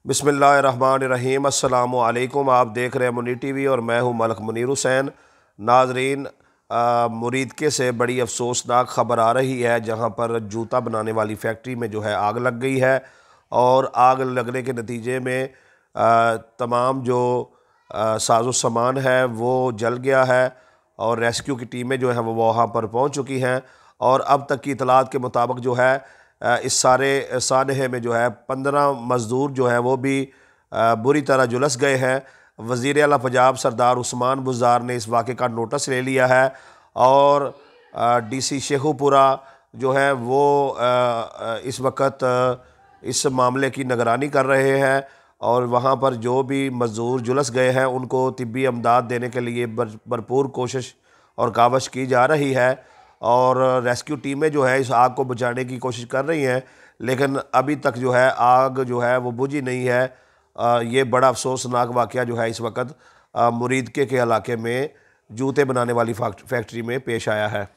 बिस्मिल्लाहिर्रहमानिर्रहीम। अस्सलामु अलैकुम। आप देख रहे हैं मुनीर टीवी और मैं हूं मलक मुनीर हुसैन। नाजरीन, मुरीदके से बड़ी अफसोसनाक ख़बर आ रही है जहां पर जूता बनाने वाली फैक्ट्री में जो है आग लग गई है और आग लगने के नतीजे में तमाम जो साजो सामान है वो जल गया है और रेस्क्यू की टीमें जो हैं वो वहाँ पर पहुँच चुकी हैं। और अब तक की इतलात के मुताबिक जो है इस सारे सानहे में जो है 15 मज़दूर जो हैं वो भी बुरी तरह झुलस गए हैं। वज़ीर आला पंजाब सरदार उस्मान बुज़दार ने इस वाक़े का नोटिस ले लिया है और डीसी शेखुपुरा जो है वो इस वक्त इस मामले की निगरानी कर रहे हैं और वहाँ पर जो भी मज़दूर झुलस गए हैं उनको तिब्बी इमदाद देने के लिए भरपूर कोशिश और कावश की जा रही है और रेस्क्यू टीमें जो है इस आग को बुझाने की कोशिश कर रही हैं, लेकिन अभी तक जो है आग जो है वो बुझी नहीं है। ये बड़ा अफसोसनाक वाक़या जो है इस वक्त मुरीदके के इलाके में जूते बनाने वाली फैक्ट्री में पेश आया है।